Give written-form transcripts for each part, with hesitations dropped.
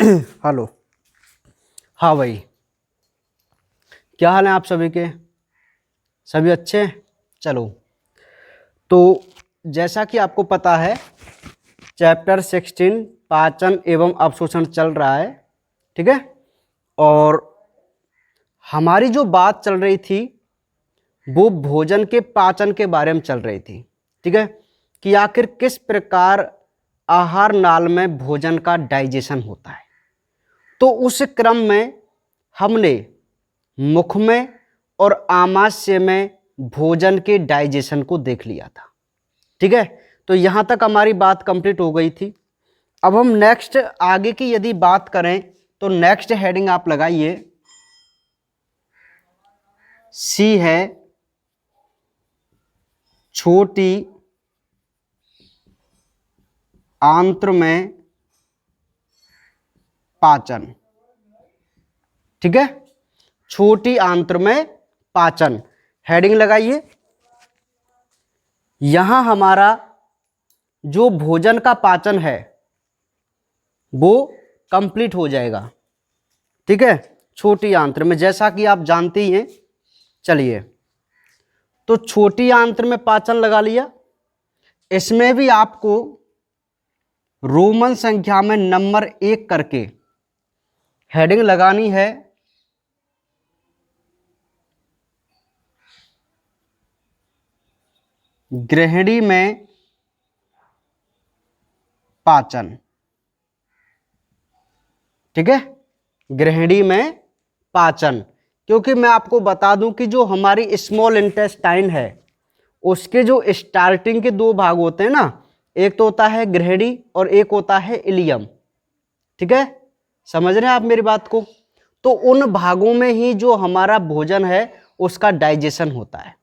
Hello. हाँ भाई, क्या हाल है आप सभी के? सभी अच्छे हैं? चलो, तो जैसा कि आपको पता है, चैप्टर 16 पाचन एवं अवशोषण चल रहा है। ठीक है। और हमारी जो बात चल रही थी वो भोजन के पाचन के बारे में चल रही थी। ठीक है, कि आखिर किस प्रकार आहार नाल में भोजन का डाइजेशन होता है। तो उस क्रम में हमने मुख में और आमाशय में भोजन के डाइजेशन को देख लिया था। ठीक है, तो यहां तक हमारी बात कंप्लीट हो गई थी। अब हम नेक्स्ट आगे की यदि बात करें तो नेक्स्ट हेडिंग आप लगाइए, सी है छोटी आंत्र में पाचन। ठीक है, छोटी आंत्र में पाचन, हेडिंग लगाइए। यहां हमारा जो भोजन का पाचन है वो कंप्लीट हो जाएगा। ठीक है, छोटी आंत्र में, जैसा कि आप जानते ही हैं। चलिए, तो छोटी आंत्र में पाचन लगा लिया। इसमें भी आपको रोमन संख्या में नंबर 1 करके हेडिंग लगानी है, गृहिणी में पाचन। ठीक है, गृहिणी में पाचन, क्योंकि मैं आपको बता दूं कि जो हमारी स्मॉल इंटेस्टाइन है उसके जो स्टार्टिंग के 2 भाग होते हैं ना, एक तो होता है गृहिणी और एक होता है इलियम। ठीक है, समझ रहे हैं आप मेरी बात को? तो उन भागों में ही जो हमारा भोजन है उसका डाइजेशन होता है।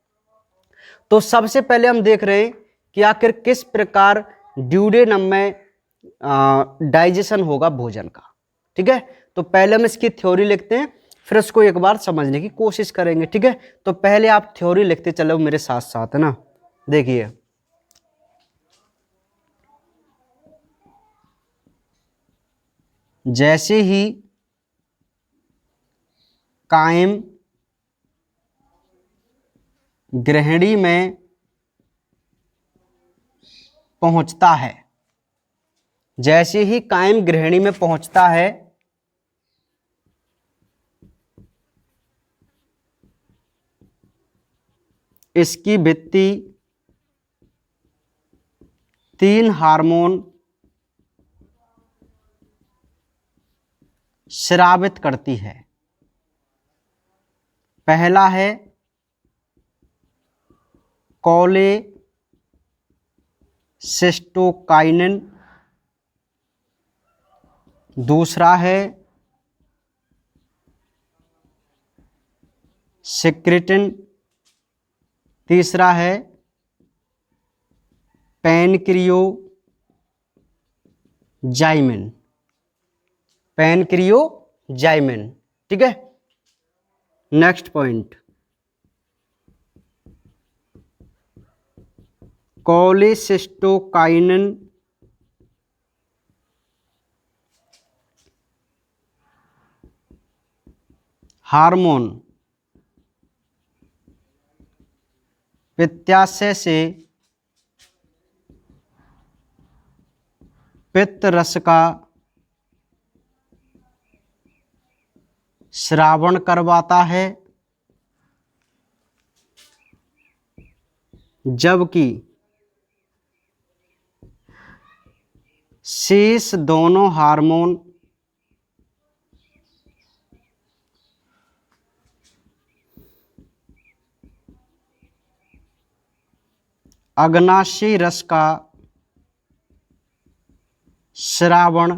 तो सबसे पहले हम देख रहे हैं कि आखिर किस प्रकार ड्यूडेनम में डाइजेशन होगा भोजन का। ठीक है, तो पहले हम इसकी थ्योरी लिखते हैं, फिर उसको एक बार समझने की कोशिश करेंगे। ठीक है, तो पहले आप थ्योरी लिखते चलो मेरे साथ साथ, है ना। देखिए, जैसे ही कायम गृहिणी में पहुंचता है, जैसे ही कायम गृहिणी में पहुंचता है, इसकी भित्ति 3 हार्मोन स्रावित करती है। पहला है कोलेसिस्टोकाइनिन, दूसरा है सिक्रेटिन, तीसरा है पैनक्रियोजाइमिन। पैनक्रियोजाइमिन। ठीक है, नेक्स्ट पॉइंट, कोलेसिस्टोकाइनिन हार्मोन पित्ताशय से पित्त रस का श्रावण करवाता है, जबकि शेष दोनों हार्मोन अग्नाशय रस का श्रावण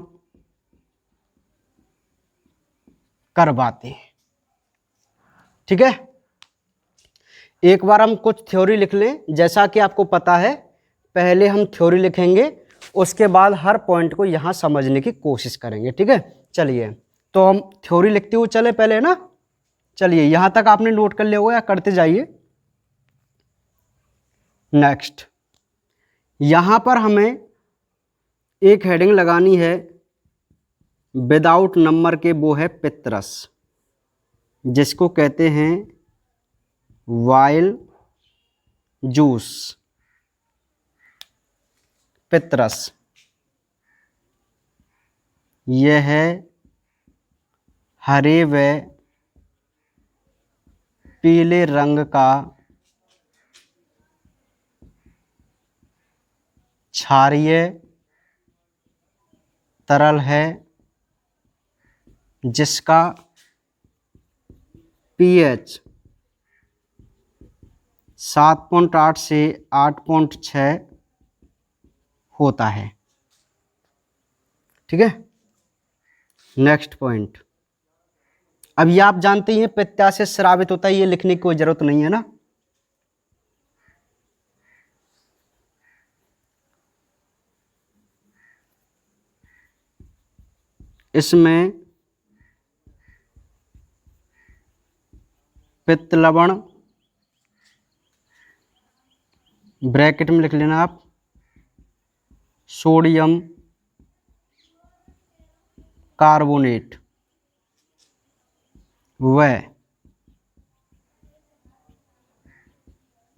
करवाते हैं। ठीक है, एक बार हम कुछ थ्योरी लिख लें। जैसा कि आपको पता है, पहले हम थ्योरी लिखेंगे, उसके बाद हर पॉइंट को यहां समझने की कोशिश करेंगे। ठीक है, चलिए, तो हम थ्योरी लिखते हुए चले पहले ना। चलिए, यहां तक आपने नोट कर लिया होगा या करते जाइए। नेक्स्ट, यहां पर हमें एक हेडिंग लगानी है, विदाउट नंबर के वो है पितरस, जिसको कहते हैं वाइल जूस। पितरस यह है हरे व पीले रंग का क्षारीय तरल है, जिसका pH 7.8 से 8.6 होता है। ठीक है, नेक्स्ट पॉइंट। अब ये आप जानते ही हैं पित्ता से स्रावित होता है, ये लिखने की कोई जरूरत नहीं है ना। इसमें पित्त लवण, ब्रैकेट में लिख लेना आप, सोडियम कार्बोनेट व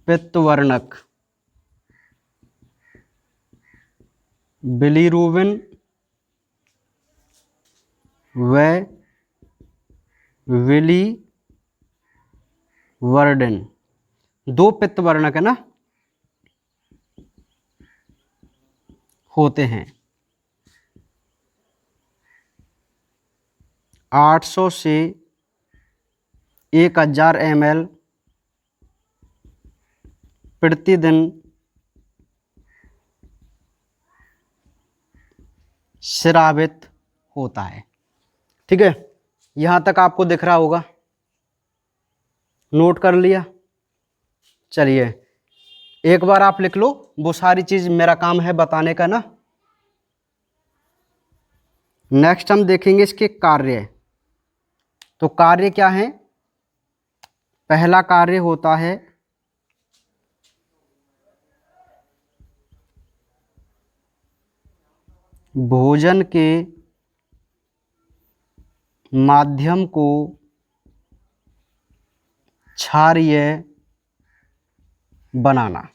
पित्तवर्णक बिलीरुबिन व विलीवर्डन, दो पित्तवर्णक है ना होते हैं। 800 से 1000 ml प्रतिदिन स्रावित होता है। ठीक है, यहां तक आपको दिख रहा होगा, नोट कर लिया। चलिए एक बार आप लिख लो, वो सारी चीज मेरा काम है बताने का ना। नेक्स्ट हम देखेंगे इसके कार्य। तो कार्य क्या है? पहला कार्य होता है भोजन के माध्यम को क्षारीय बनाना।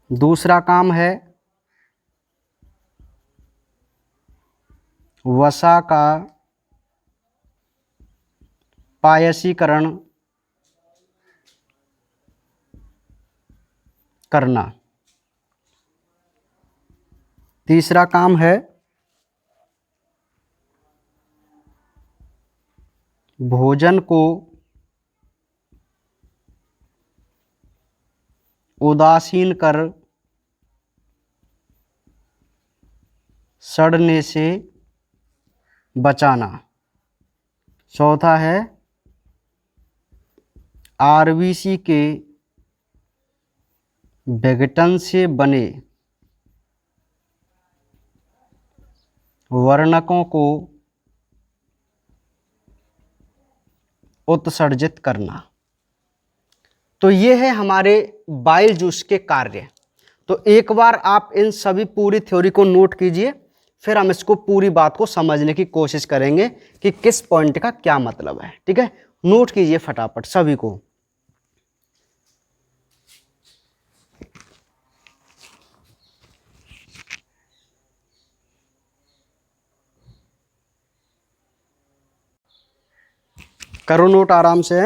दूसरा काम है वसा का पायसीकरण करना। तीसरा काम है भोजन को उदासीन कर सड़ने से बचाना। चौथा है आरबीसी के विघटन से बने वर्णकों को उत्सर्जित करना। तो ये है हमारे बाइल जूस के कार्य। तो एक बार आप इन सभी पूरी थ्योरी को नोट कीजिए, फिर हम इसको पूरी बात को समझने की कोशिश करेंगे कि किस पॉइंट का क्या मतलब है। ठीक है, नोट कीजिए फटाफट सभी को। करो नोट आराम से।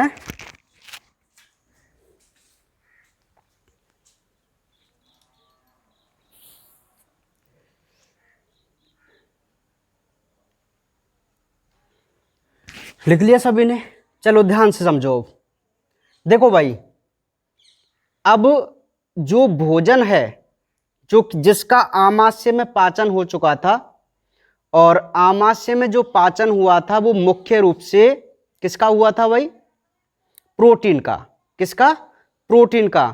लिख लिया सभी ने? चलो ध्यान से समझो। देखो भाई, अब जो भोजन है जो जिसका आमाशय में पाचन हो चुका था, और आमाशय में जो पाचन हुआ था वो मुख्य रूप से किसका हुआ था भाई? प्रोटीन का। किसका? प्रोटीन का।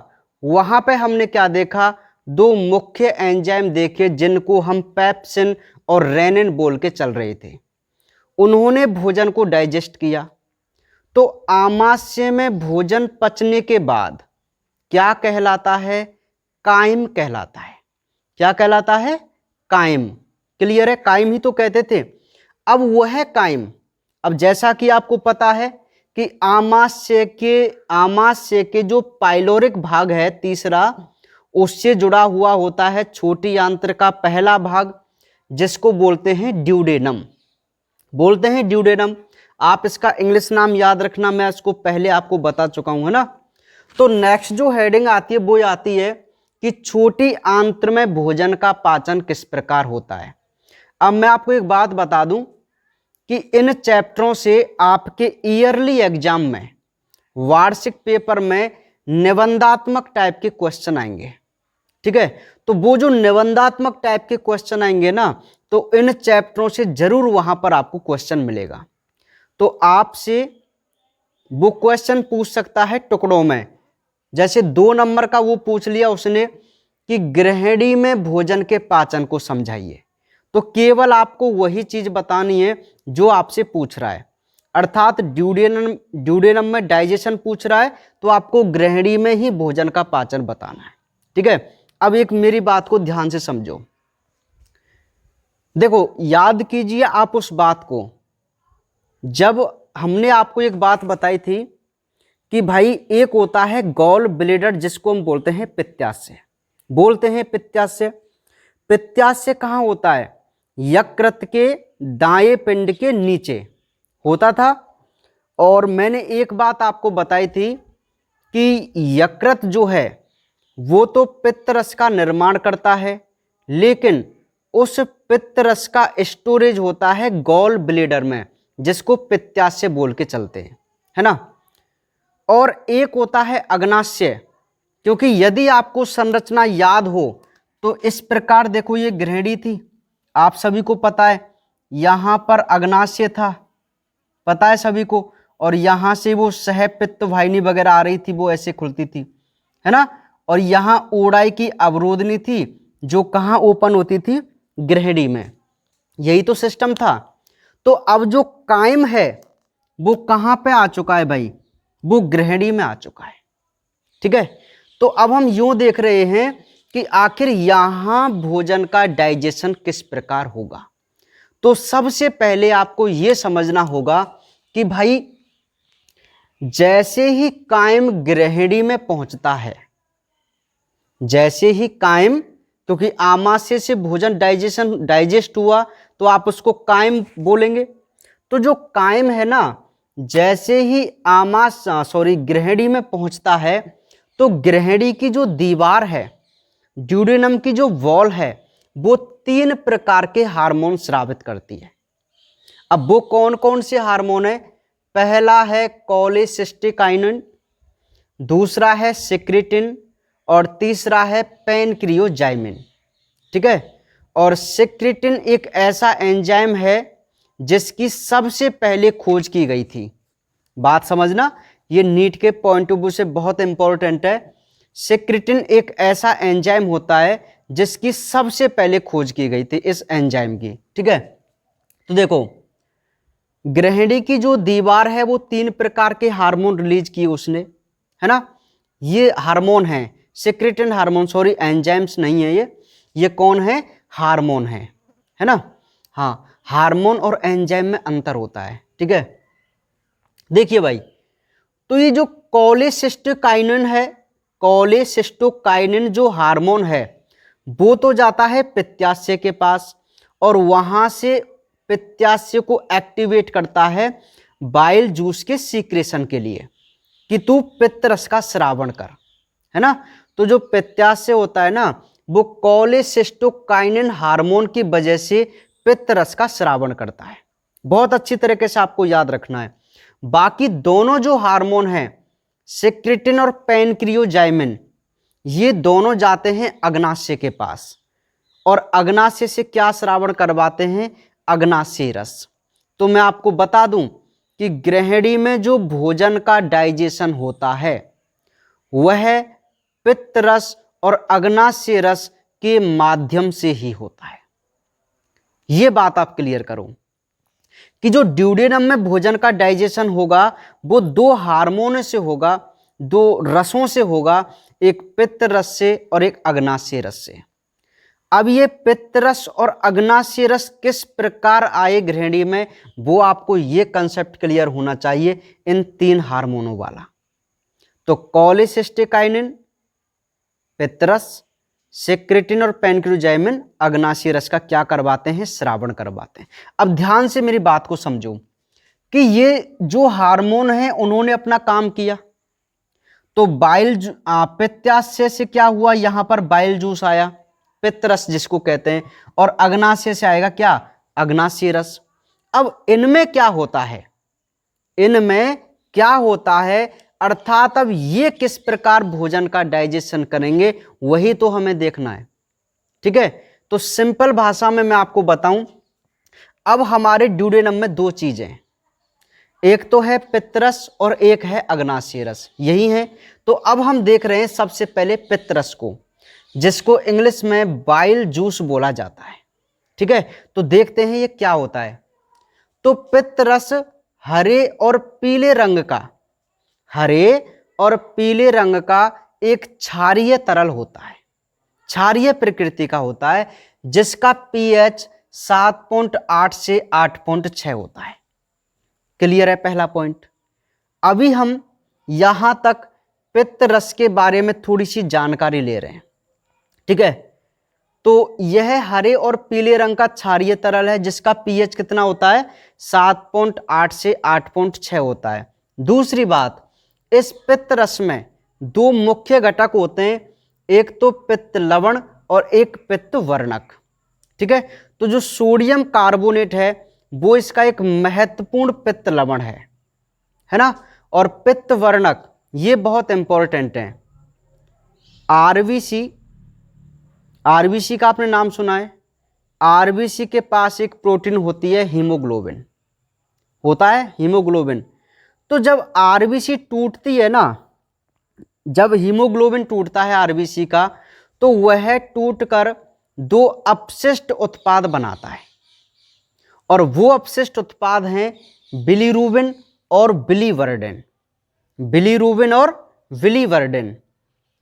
वहां पे हमने क्या देखा? दो मुख्य एंजाइम देखे जिनको हम पेप्सिन और रेनिन बोल के चल रहे थे। उन्होंने भोजन को डाइजेस्ट किया। तो आमाशय में भोजन पचने के बाद क्या कहलाता है? काइम कहलाता है। क्या कहलाता है? काइम। क्लियर है? काइम ही तो कहते थे। अब वह कायम, अब जैसा कि आपको पता है कि आमाशय के जो पाइलोरिक भाग है तीसरा, उससे जुड़ा हुआ होता है छोटी आंत्र का पहला भाग, जिसको बोलते हैं ड्यूडेनम, बोलते हैं ड्यूडेनम। आप इसका इंग्लिश नाम याद रखना, मैं इसको पहले आपको बता चुका हूं, है ना। तो नेक्स्ट जो हेडिंग आती है वो आती है कि छोटी आंत्र में भोजन का पाचन किस प्रकार होता है। अब मैं आपको एक बात बता दूं कि इन चैप्टरों से आपके ईयरली एग्जाम में, वार्षिक पेपर में निबंधात्मक टाइप के क्वेश्चन आएंगे, ठीक है। तो वो जो निबंधात्मक टाइप के क्वेश्चन आएंगे ना, तो इन चैप्टरों से जरूर वहां पर आपको क्वेश्चन मिलेगा। तो आपसे वो क्वेश्चन पूछ सकता है टुकड़ों में, जैसे 2 नंबर का वो पूछ लिया उसने कि गृहिणी में भोजन के पाचन को समझाइए, तो केवल आपको वही चीज बतानी है जो आपसे पूछ रहा है, अर्थात ड्यूडेनम में डाइजेशन पूछ रहा है तो आपको गृहिणी में ही भोजन का पाचन बताना है, ठीक है। अब एक मेरी बात को ध्यान से समझो, देखो याद कीजिए आप उस बात को, जब हमने आपको एक बात बताई थी कि भाई एक होता है गॉल ब्लेडर जिसको हम बोलते हैं पित्ताशय, बोलते हैं पित्ताशय। पित्ताशय कहाँ होता है? यकृत के दाएं पिंड के नीचे होता था। और मैंने एक बात आपको बताई थी कि यकृत जो है वो तो पित्त रस का निर्माण करता है, लेकिन उस पित्त रस का स्टोरेज होता है गॉल ब्लेडर में, जिसको पित्ताशय बोल के चलते हैं, है ना। और एक होता है अग्नाशय, क्योंकि यदि आपको संरचना याद हो तो इस प्रकार देखो, ये गृहिणी थी, आप सभी को पता है, यहां पर अग्नाशय था, पता है सभी को, और यहां से वो सहपित्त वाहिनी वगैरह आ रही थी, वो ऐसे खुलती थी, है ना। और यहां ओडाई की अवरोधनी थी जो कहां ओपन होती थी? गृहिणी में। यही तो सिस्टम था। तो अब जो कायम है वो कहां पे आ चुका है भाई? वो गृहिणी में आ चुका है, ठीक है। तो अब हम यूं देख रहे हैं कि आखिर यहां भोजन का डाइजेशन किस प्रकार होगा। तो सबसे पहले आपको यह समझना होगा कि भाई जैसे ही कायम गृहिणी में पहुंचता है, जैसे ही कायम, क्योंकि आमाशय से भोजन डाइजेस्ट हुआ तो आप उसको कायम बोलेंगे। तो जो कायम है ना, जैसे ही गृहिणी में पहुंचता है तो गृहिणी की जो दीवार है, ड्यूडेनम की जो वॉल है, वो 3 प्रकार के हार्मोन स्रावित करती है। अब वो कौन कौन से हार्मोन है? पहला है कोलेसिस्टिकाइनिन, दूसरा है सिक्रेटिन, और तीसरा है पैनक्रियोजाइमिन, ठीक है। और सिक्रेटिन एक ऐसा एंजाइम है जिसकी सबसे पहले खोज की गई थी। बात समझना, ये नीट के पॉइंट ऑफ व्यू से बहुत इंपॉर्टेंट है। सिक्रेटिन एक ऐसा एंजाइम होता है जिसकी सबसे पहले खोज की गई थी, इस एंजाइम की, ठीक है। तो देखो, गृहिणी की जो दीवार है वो 3 प्रकार के हार्मोन रिलीज किए उसने, है ना। ये हार्मोन है सिक्रेटिन हार्मोन, सॉरी एंजाइम्स नहीं है ये कौन है? हार्मोन है ना। हाँ, हार्मोन और एंजाइम में अंतर होता है, ठीक है। देखिए भाई, तो ये जो कोलेसिस्टोकाइनिन है, कोलेसिस्टोकाइनिन जो हार्मोन है वो तो जाता है पित्ताशय के पास, और वहां से पित्ताशय को एक्टिवेट करता है बाइल जूस के सीक्रेशन के लिए कि तू पित्त रस का स्रावण कर, है ना। तो जो पित्ताशय होता है ना, वो कोलेसिस्टोकाइनिन हार्मोन की वजह से पित्त रस का स्रावण करता है। बहुत अच्छी तरीके से आपको याद रखना है। बाकी दोनों जो हार्मोन हैं, सिक्रेटिन और पैनक्रियोजाइमिन, ये दोनों जाते हैं अग्नाशय के पास, और अग्नाशय से क्या स्रावण करवाते हैं? अग्नाशय रस। तो मैं आपको बता दूं कि गृहिणी में जो भोजन का डाइजेशन होता है वह पित्त रस और अग्नाशय रस के माध्यम से ही होता है। यह बात आप क्लियर करो कि जो ड्यूडेनम में भोजन का डाइजेशन होगा वो 2 हार्मोन से होगा, 2 रसों से होगा, एक पित्त रस से और एक अग्नाशय रस से। अब ये पित्तरस और अग्नाशय रस किस प्रकार आए गृहिणी में, वो आपको ये कंसेप्ट क्लियर होना चाहिए इन 3 हार्मोनों वाला। तो कोलेसिस्टेकाइनिन पित्तरस, सेक्रेटिन और पैनक्रियोजाइमिन अग्नाशय रस का क्या करवाते हैं, स्रावण करवाते हैं। अब ध्यान से मेरी बात को समझो कि ये जो हार्मोन है उन्होंने अपना काम किया, तो पित्ताशय से क्या हुआ, यहां पर बाइल जूस आया, पित्तरस जिसको कहते हैं, और अग्नाशय से आएगा क्या, अग्नाशय रस। अब इनमें क्या होता है, इनमें क्या होता है, अर्थात अब ये किस प्रकार भोजन का डाइजेशन करेंगे वही तो हमें देखना है। ठीक है, तो सिंपल भाषा में मैं आपको बताऊं, अब हमारे ड्यूडेनम में 2 चीजें हैं, एक तो है पित्तरस और एक है अग्नाशय रस, यही है। तो अब हम देख रहे हैं सबसे पहले पित्तरस को, जिसको इंग्लिश में बाइल जूस बोला जाता है। ठीक है, तो देखते हैं ये क्या होता है। तो पित्तरस हरे और पीले रंग का एक क्षारीय तरल होता है, क्षारीय प्रकृति का होता है, जिसका पीएच 7.8 से 8.6 होता है। क्लियर है पहला पॉइंट। अभी हम यहां तक पित्तरस के बारे में थोड़ी सी जानकारी ले रहे हैं। ठीक है, तो यह हरे और पीले रंग का क्षारीय तरल है, जिसका पीएच कितना होता है, 7.8 से 8.6 होता है। दूसरी बात, इस पित्तरस में 2 मुख्य घटक होते हैं, एक तो पित्त लवण और एक पित्त वर्णक। ठीक है, तो जो सोडियम कार्बोनेट है वो इसका एक महत्वपूर्ण पित्त लवण है ना, और पित्त वर्णक ये बहुत इंपॉर्टेंट है। आरबीसी का आपने नाम सुना है, आरबीसी के पास एक प्रोटीन होती है हीमोग्लोबिन, होता है हीमोग्लोबिन। तो जब आरबीसी टूटती है ना, जब हीमोग्लोबिन टूटता है आरबीसी का, तो वह टूटकर 2 अपशिष्ट उत्पाद बनाता है, और वो अपशिष्ट उत्पाद हैं बिलीरुबिन और बिलीवर्डेन। बिलीरुबिन और बिलीवर्डेन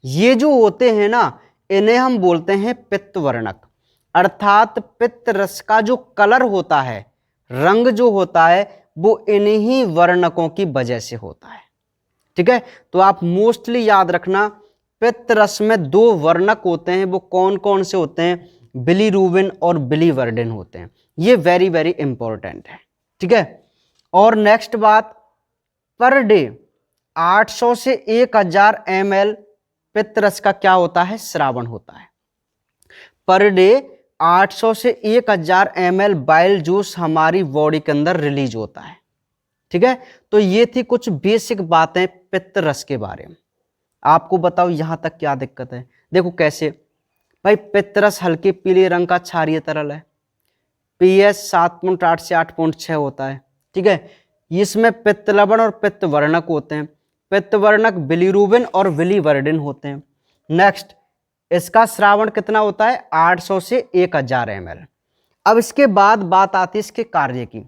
ये जो होते हैं ना, इन्हें हम बोलते हैं पित्तवर्णक। अर्थात पित्त रस का जो कलर होता है, रंग जो होता है, वो इन्हीं वर्णकों की वजह से होता है। ठीक है, तो आप मोस्टली याद रखना, पित्त रस में 2 वर्णक होते हैं, वो कौन कौन से होते हैं, बिलीरुबिन और बिलीवर्डेन होते हैं। ये वेरी वेरी इंपॉर्टेंट है। ठीक है, और नेक्स्ट बात, पर डे 800 से 1000 ml पित्तरस का क्या होता है, स्रावण होता है। पर डे 800 से 1000 ml बाइल जूस हमारी बॉडी के अंदर रिलीज होता है। ठीक है, तो ये थी कुछ बेसिक बातें पित्तरस के बारे में। आपको बताओ यहां तक क्या दिक्कत है। देखो कैसे भाई, पित्तरस हल्के पीले रंग का क्षारीय तरल है, पीएच 7.8 से 8.6 होता है। ठीक है, इसमें पित्त लवण और पित्त वर्णक होते हैं। पित्त वर्णक बिलीरुबिन और बिलीवर्डेन होते हैं। नेक्स्ट, इसका स्रावण कितना होता है, 800 से 1000 ml। अब इसके बाद बात आती है इसके कार्य की,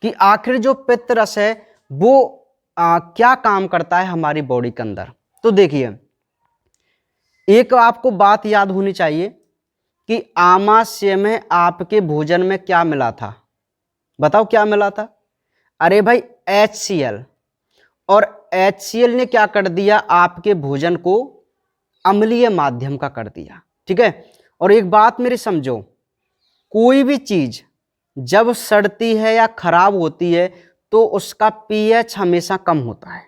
कि आखिर जो पित्त रस है वो क्या काम करता है हमारी बॉडी के अंदर। तो देखिए, एक आपको बात याद होनी चाहिए कि आमाशय में आपके भोजन में क्या मिला था, बताओ क्या मिला था। अरे भाई HCl, और HCl ने क्या कर दिया, आपके भोजन को अम्लीय माध्यम का कर दिया। ठीक है, और एक बात मेरी समझो, कोई भी चीज जब सड़ती है या खराब होती है तो उसका पीएच हमेशा कम होता है।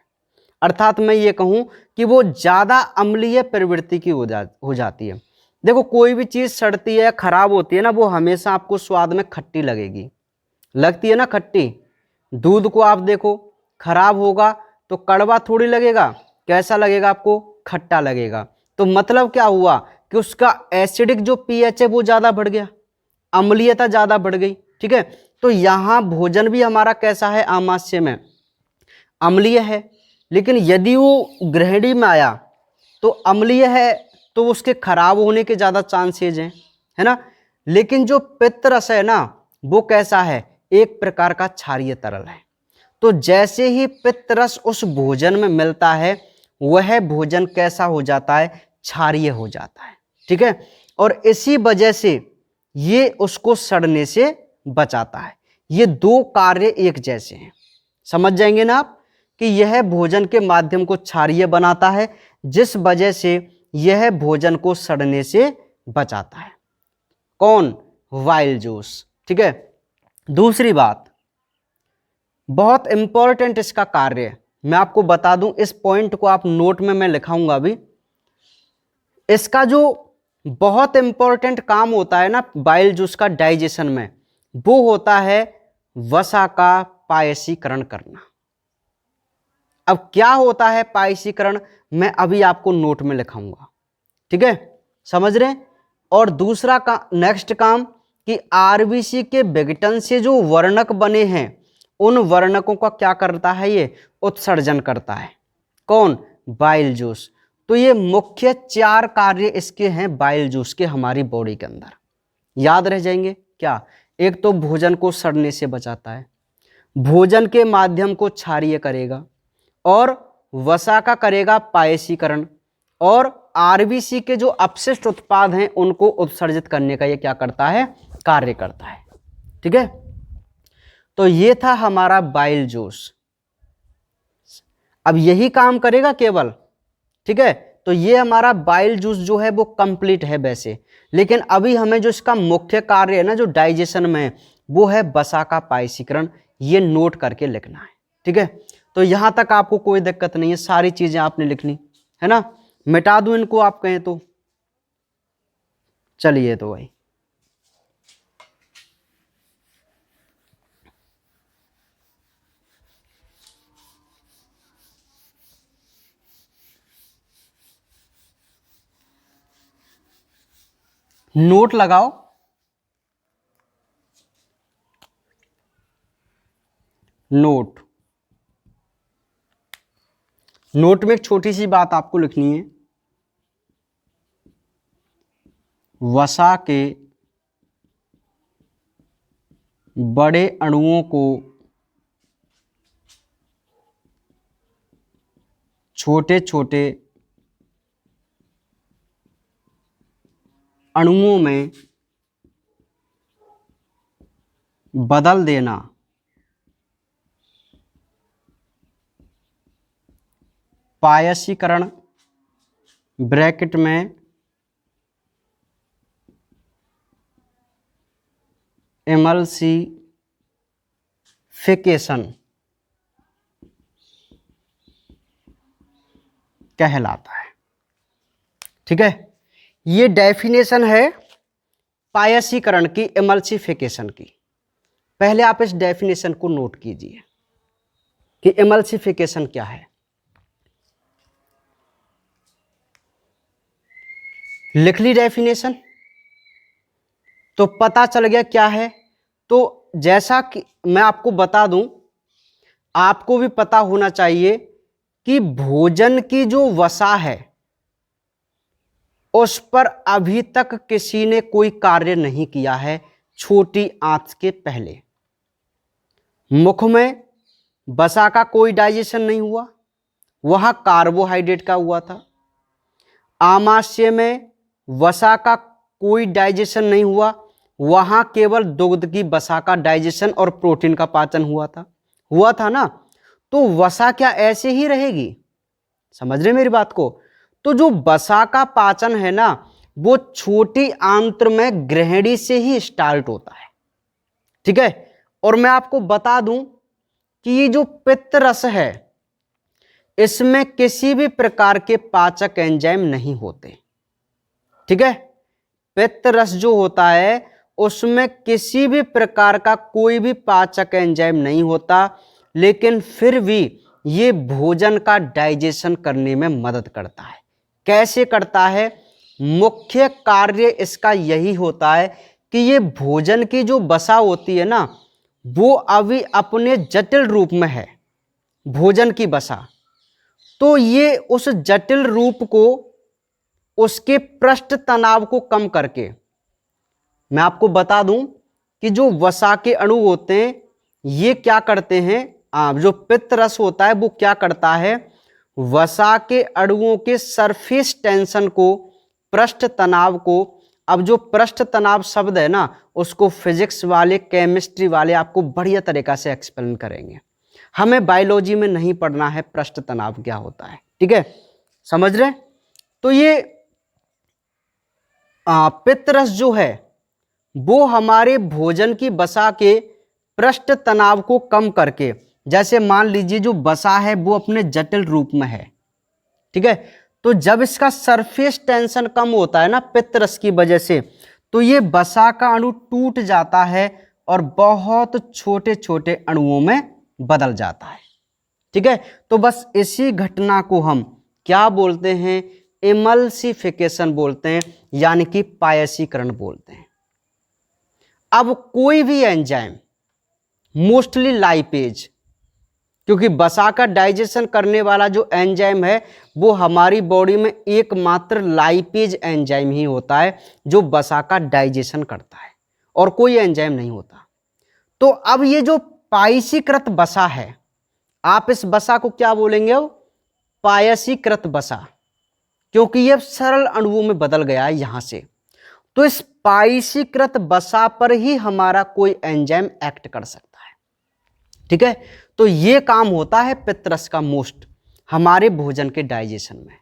अर्थात मैं ये कहूं कि वो ज्यादा अम्लीय प्रवृत्ति की हो जाती है। देखो, कोई भी चीज सड़ती है, खराब होती है ना, वो हमेशा आपको स्वाद में खट्टी लगेगी, लगती है ना खट्टी। दूध को आप देखो, खराब होगा तो कड़वा थोड़ी लगेगा, कैसा लगेगा आपको, खट्टा लगेगा। तो मतलब क्या हुआ कि उसका एसिडिक जो पीएच है वो ज्यादा बढ़ गया, अम्लीयता ज्यादा बढ़ गई। ठीक है, तो यहां भोजन भी हमारा कैसा है, आमाशय में अम्लीय है, लेकिन यदि वो गृहिणी में आया तो अम्लीय है, तो उसके खराब होने के ज्यादा चांसेज हैं, है ना। लेकिन जो पित्त रस है ना, वो कैसा है, एक प्रकार का क्षारीय तरल है। तो जैसे ही पित्त रस उस भोजन में मिलता है, वह भोजन कैसा हो जाता है, क्षारीय हो जाता है। ठीक है, और इसी वजह से ये उसको सड़ने से बचाता है। ये दो कार्य एक जैसे हैं, समझ जाएंगे ना आप कि यह भोजन के माध्यम को क्षारीय बनाता है, जिस वजह से यह भोजन को सड़ने से बचाता है। कौन? Wild juice. ठीक है। दूसरी बात, बहुत इंपॉर्टेंट इसका कार्य है, मैं आपको बता दूं, इस पॉइंट को आप नोट में मैं लिखाऊंगा अभी। इसका जो बहुत इंपॉर्टेंट काम होता है ना बाइल जूस का डाइजेशन में, वो होता है वसा का पायसीकरण करना। अब क्या होता है पायसीकरण, मैं अभी आपको नोट में लिखाऊंगा। ठीक है, समझ रहे हैं। और दूसरा का नेक्स्ट काम कि आरबीसी के विघटन से जो वर्णक बने हैं, उन वर्णकों का क्या करता है, ये उत्सर्जन करता है। कौन? Bile juice. तो ये मुख्य 4 कार्य इसके हैं बाइल जूस के हमारी बॉडी के अंदर, याद रह जाएंगे क्या? एक तो भोजन को सड़ने से बचाता है, भोजन के माध्यम को क्षारीय करेगा, और वसा का करेगा पायसीकरण, और आरबीसी के जो अपशिष्ट उत्पाद हैं उनको उत्सर्जित करने का ये क्या करता है, कार्य करता है। ठीक है, तो ये था हमारा बाइल जूस। अब यही काम करेगा केवल। ठीक है, तो ये हमारा बाइल जूस जो है वो कंप्लीट है वैसे, लेकिन अभी हमें जो इसका मुख्य कार्य है ना जो डाइजेशन में है, वो है वसा का पायसीकरण। ये नोट करके लिखना है। ठीक है, तो यहां तक आपको कोई दिक्कत नहीं है, सारी चीजें आपने लिखनी है ना। मिटा दूं इनको आप कहें तो? चलिए तो भाई, नोट लगाओ। नोट में एक छोटी सी बात आपको लिखनी है, वसा के बड़े अणुओं को छोटे छोटे अणुओं में बदल देना पायसीकरण ब्रैकेट में इमल्सिफिकेशन कहलाता है। ठीक है, ये डेफिनेशन है पायसीकरण की, इमल्सिफिकेशन की। पहले आप इस डेफिनेशन को नोट कीजिए कि इमल्सिफिकेशन क्या है। लिख ली डेफिनेशन, तो पता चल गया क्या है। तो जैसा कि मैं आपको बता दूं, आपको भी पता होना चाहिए कि भोजन की जो वसा है उस पर अभी तक किसी ने कोई कार्य नहीं किया है। छोटी आंच के पहले मुख में वसा का कोई डाइजेशन नहीं हुआ, वह कार्बोहाइड्रेट का हुआ था। आमाशय में वसा का कोई डाइजेशन नहीं हुआ, वहां केवल दुग्ध की वसा का डाइजेशन और प्रोटीन का पाचन हुआ था ना। तो वसा क्या ऐसे ही रहेगी? समझ रहे मेरी बात को? तो जो वसा का पाचन है ना, वो छोटी आंत्र में ग्रहणी से ही स्टार्ट होता है। ठीक है, और मैं आपको बता दूं कि ये जो पित्त रस है, इसमें किसी भी प्रकार के पाचक एंजाइम नहीं होते। ठीक है, पित्त रस जो होता है उसमें किसी भी प्रकार का कोई भी पाचक एंजाइम नहीं होता, लेकिन फिर भी ये भोजन का डाइजेशन करने में मदद करता है। कैसे करता है? मुख्य कार्य इसका यही होता है कि ये भोजन की जो वसा होती है ना, वो अभी अपने जटिल रूप में है, भोजन की वसा। तो ये उस जटिल रूप को, उसके पृष्ठ तनाव को कम करके, मैं आपको बता दूं कि जो वसा के अणु होते हैं ये क्या करते हैं, जो पित्त रस होता है वो क्या करता है, वसा के अणुओं के सरफेस टेंशन को, पृष्ठ तनाव को अब जो पृष्ठ तनाव शब्द है ना, उसको फिजिक्स वाले, केमिस्ट्री वाले आपको बढ़िया तरीका से एक्सप्लेन करेंगे। हमें बायोलॉजी में नहीं पढ़ना है पृष्ठ तनाव क्या होता है, ठीक है, समझ रहे। तो ये पित्तरस जो है वो हमारे भोजन की वसा के पृष्ठ तनाव को कम करके, जैसे मान लीजिए जो वसा है वो अपने जटिल रूप में है, ठीक है, तो जब इसका सरफेस टेंशन कम होता है ना पित्तरस की वजह से, तो ये वसा का अणु टूट जाता है और बहुत छोटे छोटे अणुओं में बदल जाता है, ठीक है। तो बस इसी घटना को हम क्या बोलते हैं, इमल्सिफिकेशन बोलते हैं, यानी कि पायसीकरण बोलते हैं। अब कोई भी एंजाइम, मोस्टली लाइपेज, क्योंकि वसा का डाइजेशन करने वाला जो एंजाइम है वो हमारी बॉडी में एकमात्र लाइपेज एंजाइम ही होता है जो वसा का डाइजेशन करता है, और कोई एंजाइम नहीं होता। तो अब ये जो पायसीकृत वसा है, आप इस वसा को क्या बोलेंगे, पायसीकृत वसा, क्योंकि ये सरल अणुओं में बदल गया है यहां से। तो इस पायसीकृत वसा पर ही हमारा कोई एंजाइम एक्ट कर सकता है, ठीक है। तो ये काम होता है पित्तरस का मोस्ट हमारे भोजन के डाइजेशन में।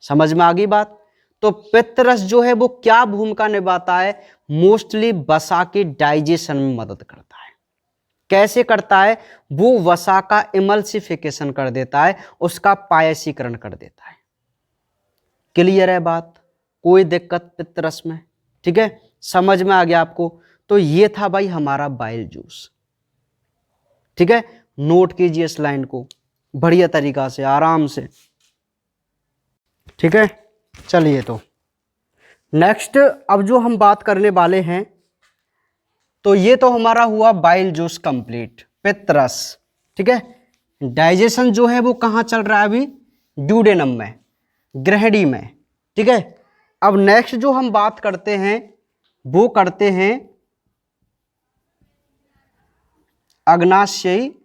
समझ में आ गई बात। तो पित्तरस जो है वो क्या भूमिका निभाता है, मोस्टली वसा के डाइजेशन में मदद करता है। कैसे करता है, वो वसा का इमल्सिफिकेशन कर देता है, उसका पायसीकरण कर देता है। क्लियर है बात, कोई दिक्कत पित्तरस में, ठीक है, समझ में आ गया आपको। तो ये था भाई हमारा बाइल जूस, ठीक है। नोट कीजिए इस लाइन को बढ़िया तरीका से, आराम से, ठीक है। चलिए तो नेक्स्ट अब जो हम बात करने वाले हैं, तो ये तो हमारा हुआ बाइल जूस कंप्लीट, पित्तरस, ठीक है। डाइजेशन जो है वो कहाँ चल रहा है अभी, ड्यूडेनम में, ग्रहणी में, ठीक है। अब नेक्स्ट जो हम बात करते हैं वो करते हैं अग्नाशयी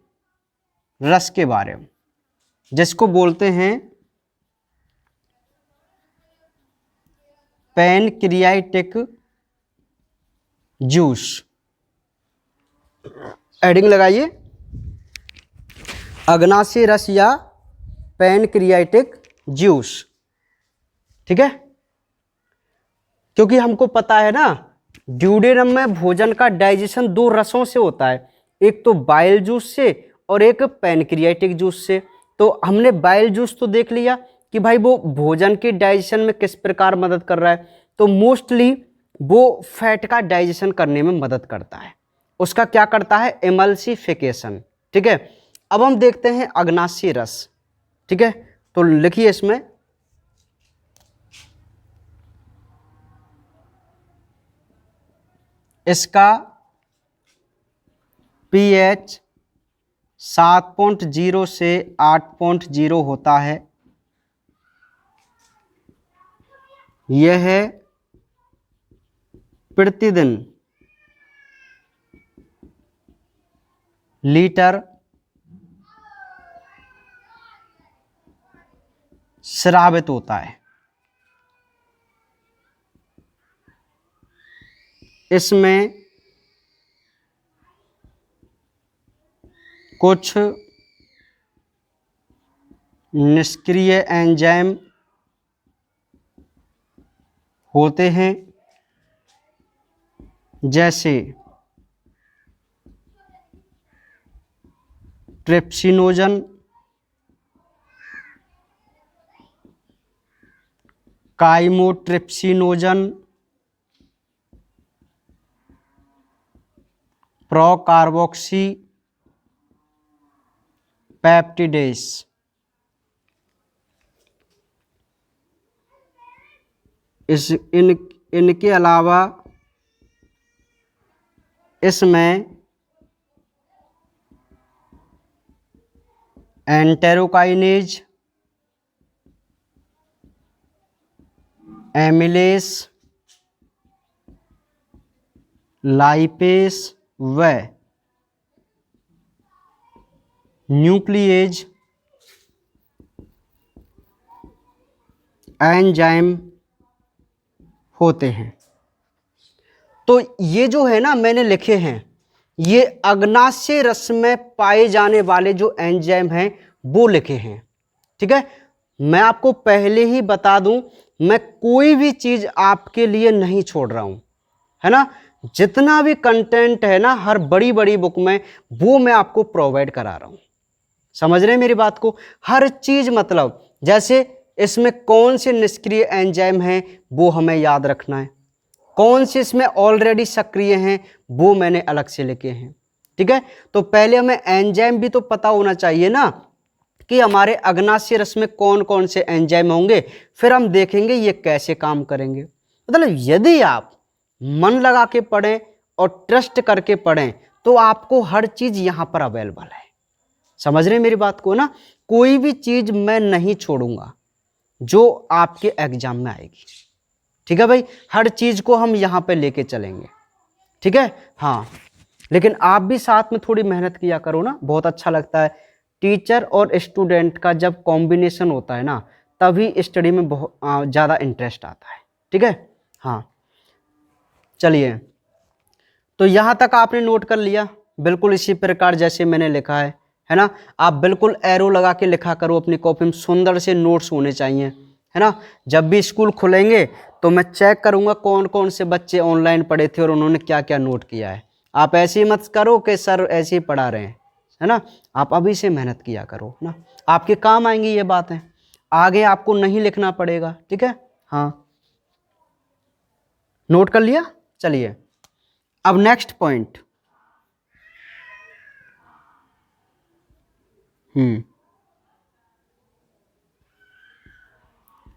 रस के बारे में, जिसको बोलते हैं पैनक्रियाटिक जूस। एडिंग लगाइए, अग्नाशयी रस या पैनक्रियाटिक जूस, ठीक है। क्योंकि हमको पता है ना ड्यूडेनम में भोजन का डाइजेशन दो रसों से होता है, एक तो बाइल जूस से और एक पैनक्रियाटिक जूस से। तो हमने बाइल जूस तो देख लिया कि भाई वो भोजन के डाइजेशन में किस प्रकार मदद कर रहा है, तो मोस्टली वो फैट का डाइजेशन करने में मदद करता है, उसका क्या करता है, इमल्सिफिकेशन, ठीक है। अब हम देखते हैं अग्नाशयी रस, ठीक है। तो लिखिए इसमें इसका pH 7.0 से 8.0 होता है। यह प्रतिदिन लीटर स्रावित होता है। इसमें कुछ निष्क्रिय एंजाइम होते हैं, जैसे ट्रिप्सिनोजन, काइमोट्रिप्सिनोजन, प्रोकार्बोक्सी पेप्टिडेस। इनके अलावा इसमें एंटेरोकाइनेज, एमिलेस, लाइपेस व न्यूक्लिएज एंजाइम होते हैं। तो ये जो है ना मैंने लिखे हैं, ये अग्नाशय रस में पाए जाने वाले जो एंजाइम हैं वो लिखे हैं। ठीक है, मैं आपको पहले ही बता दूं, मैं कोई भी चीज आपके लिए नहीं छोड़ रहा हूं, है ना। जितना भी कंटेंट है ना हर बड़ी बड़ी बुक में, वो मैं आपको प्रोवाइड करा रहा हूं। समझ रहे हैं मेरी बात को? हर चीज मतलब जैसे इसमें कौन से निष्क्रिय एंजाइम हैं वो हमें याद रखना है, कौन से इसमें ऑलरेडी सक्रिय हैं वो मैंने अलग से लिखे हैं। ठीक है, तो पहले हमें एंजाइम भी तो पता होना चाहिए ना कि हमारे अग्नाशय रस में कौन कौन से एंजाइम होंगे, फिर हम देखेंगे ये कैसे काम करेंगे। मतलब यदि आप मन लगा के पढ़ें और ट्रस्ट करके पढ़ें तो आपको हर चीज यहां पर अवेलेबल है। समझ रहे हैं मेरी बात को ना? कोई भी चीज मैं नहीं छोड़ूंगा जो आपके एग्जाम में आएगी। ठीक है भाई, हर चीज को हम यहां पे लेके चलेंगे। ठीक है, हाँ, लेकिन आप भी साथ में थोड़ी मेहनत किया करो ना, बहुत अच्छा लगता है। टीचर और स्टूडेंट का जब कॉम्बिनेशन होता है ना, तभी स्टडी में बहुत ज़्यादा इंटरेस्ट आता है। ठीक है, हाँ, चलिए, तो यहाँ तक आपने नोट कर लिया, बिल्कुल इसी प्रकार जैसे मैंने लिखा है ना। आप बिल्कुल एरो लगा के लिखा करो अपनी कॉपी में, सुंदर से नोट्स होने चाहिए, है ना। जब भी स्कूल खुलेंगे तो मैं चेक करूँगा कौन कौन से बच्चे ऑनलाइन पढ़े थे और उन्होंने क्या क्या नोट किया है। आप ऐसे ही मत करो कि सर ऐसे ही पढ़ा रहे हैं, है ना। आप अभी से मेहनत किया करो ना, आपके काम आएंगी ये बातें, आगे आपको नहीं लिखना पड़ेगा। ठीक है, हाँ, नोट कर लिया। चलिए अब नेक्स्ट पॉइंट,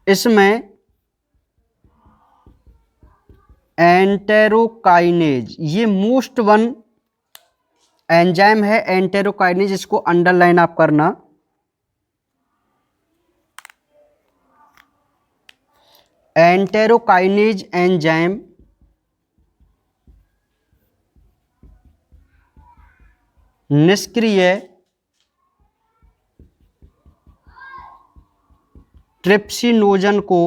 इसमें एंटेरोकाइनेज, ये मोस्ट वन एंजाइम है एंटेरोकाइनेज, इसको अंडरलाइन आप करना। एंटेरोकाइनेज एंजाइम निष्क्रिय ट्रिप्सिनोजन को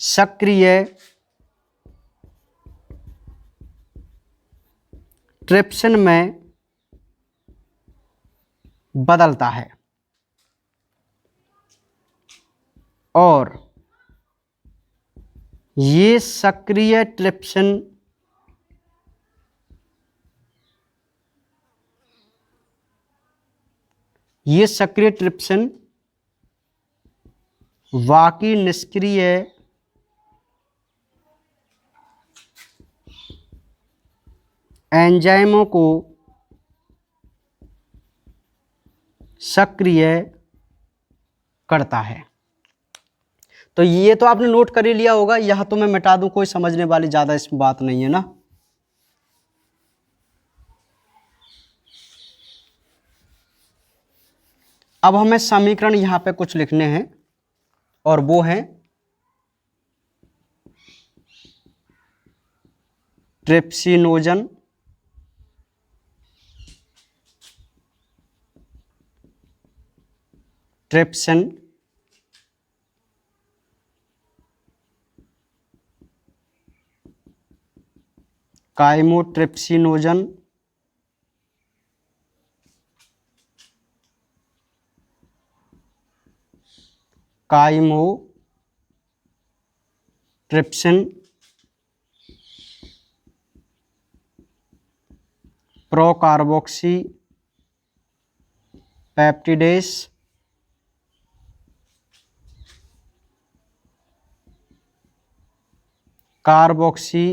सक्रिय ट्रिप्सिन में बदलता है और ये सक्रिय ट्रिप्सिन बाकी निष्क्रिय एंजाइमों को सक्रिय करता है। तो ये तो आपने नोट कर ही लिया होगा, यह तो मैं मिटा दूं, कोई समझने वाली ज्यादा इसमें बात नहीं है ना। अब हमें समीकरण यहां पे कुछ लिखने हैं और वो है trypsinogen trypsin chymotrypsinogen chymotrypsin procarboxypeptidase carboxy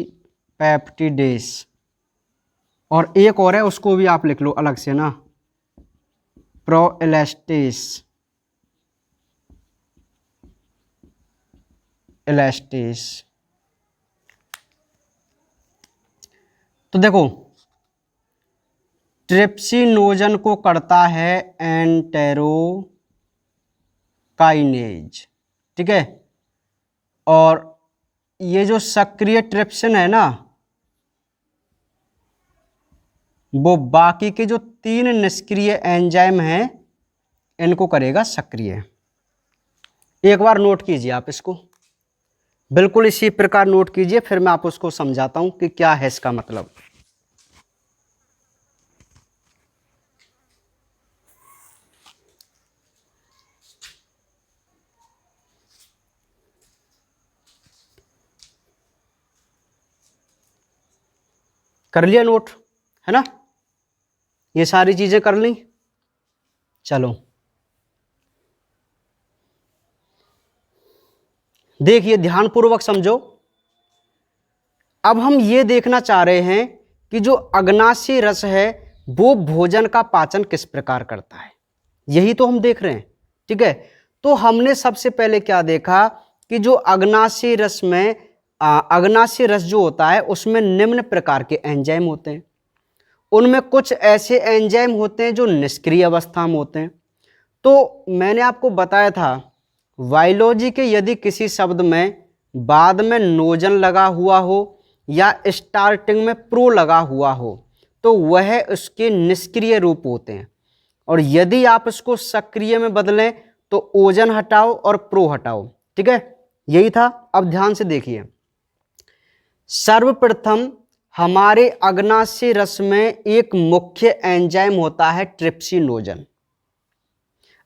पेप्टिडेस, और एक और है उसको भी आप लिख लो अलग से ना, प्रोएलास्टेस एलास्टेस। तो देखो ट्रिप्सिनोजन को करता है एंटेरोकाइनेज, ठीक है, और ये जो सक्रिय ट्रिप्सिन है ना, वो बाकी के जो 3 निष्क्रिय एंजाइम हैं इनको करेगा सक्रिय। एक बार नोट कीजिए आप इसको, बिल्कुल इसी प्रकार नोट कीजिए, फिर मैं आप उसको समझाता हूं कि क्या है इसका मतलब। कर लिया नोट, है ना? ये सारी चीजें कर ली। चलो देखिए, ध्यानपूर्वक समझो। अब हम ये देखना चाह रहे हैं कि जो अग्नाशय रस है वो भोजन का पाचन किस प्रकार करता है, यही तो हम देख रहे हैं। ठीक है, तो हमने सबसे पहले क्या देखा कि जो अग्नाशय रस में अग्नाशय रस जो होता है उसमें निम्न प्रकार के एंजाइम होते हैं। उनमें कुछ ऐसे एंजाइम होते हैं जो निष्क्रिय अवस्था में होते हैं। तो मैंने आपको बताया था बायोलॉजी के यदि किसी शब्द में बाद में नोजन लगा हुआ हो या स्टार्टिंग में प्रो लगा हुआ हो तो वह उसके निष्क्रिय रूप होते हैं, और यदि आप इसको सक्रिय में बदलें तो ओजन हटाओ और प्रो हटाओ। ठीक है, यही था। अब ध्यान से देखिए, सर्वप्रथम हमारे अग्नाशय रस में एक मुख्य एंजाइम होता है ट्रिप्सिनोजन।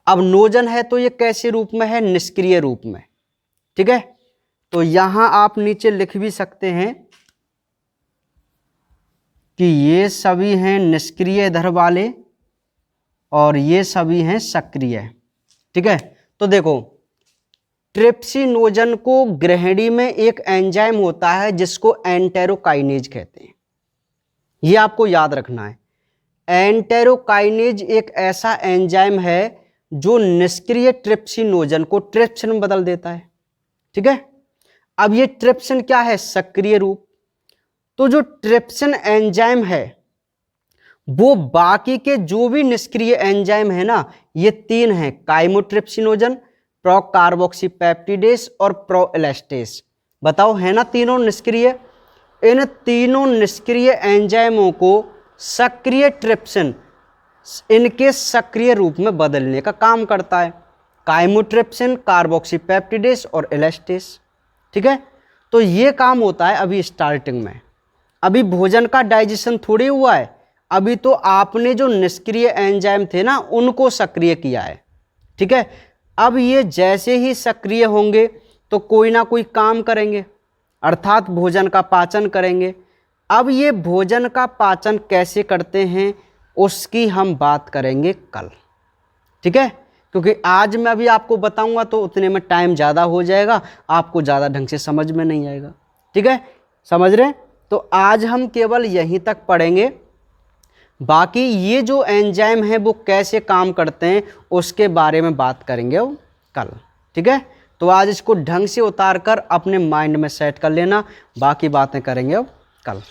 अब नोजन है तो ये कैसे रूप में है? निष्क्रिय रूप में। ठीक है, तो यहां आप नीचे लिख भी सकते हैं कि ये सभी हैं निष्क्रिय इधर वाले और ये सभी हैं सक्रिय। ठीक है, तो देखो ट्रिप्सिनोजन को ग्रहणी में एक एंजाइम होता है जिसको एंटेरोकाइनेज कहते हैं, ये आपको याद रखना है। एंटेरोकाइनेज एक ऐसा एंजाइम है जो निष्क्रिय ट्रिप्सिनोजन को ट्रिप्सिन में बदल देता है। ठीक है, अब ये ट्रिप्सिन क्या है? सक्रिय रूप। तो जो ट्रिप्सिन एंजाइम है वो बाकी के जो भी निष्क्रिय एंजाइम है ना, ये तीन हैं, काइमोट्रिप्सिनोजन, प्रोकार्बोक्सीपेप्टिडेस और प्रोएलास्टेस। बताओ, है ना तीनों निष्क्रिय? इन तीनों निष्क्रिय एंजाइमों को सक्रिय ट्रिप्सिन इनके सक्रिय रूप में बदलने का काम करता है, काइमोट्रिप्सिन, कार्बोक्सीपेप्टिडेस और एलास्टेस। ठीक है, तो ये काम होता है अभी स्टार्टिंग में। अभी भोजन का डाइजेशन थोड़ी हुआ है, अभी तो आपने जो निष्क्रिय एंजाइम थे ना उनको सक्रिय किया है। ठीक है, अब ये जैसे ही सक्रिय होंगे तो कोई ना कोई काम करेंगे, अर्थात भोजन का पाचन करेंगे। अब ये भोजन का पाचन कैसे करते हैं उसकी हम बात करेंगे कल। ठीक है, क्योंकि आज मैं अभी आपको बताऊंगा तो उतने में टाइम ज़्यादा हो जाएगा, आपको ज़्यादा ढंग से समझ में नहीं आएगा। ठीक है, समझ रहे हैं? तो आज हम केवल यहीं तक पढ़ेंगे, बाकी ये जो एंजाइम है वो कैसे काम करते हैं उसके बारे में बात करेंगे अब कल। ठीक है, तो आज इसको ढंग से उतार कर अपने माइंड में सेट कर लेना, बाकी बातें करेंगे अब कल।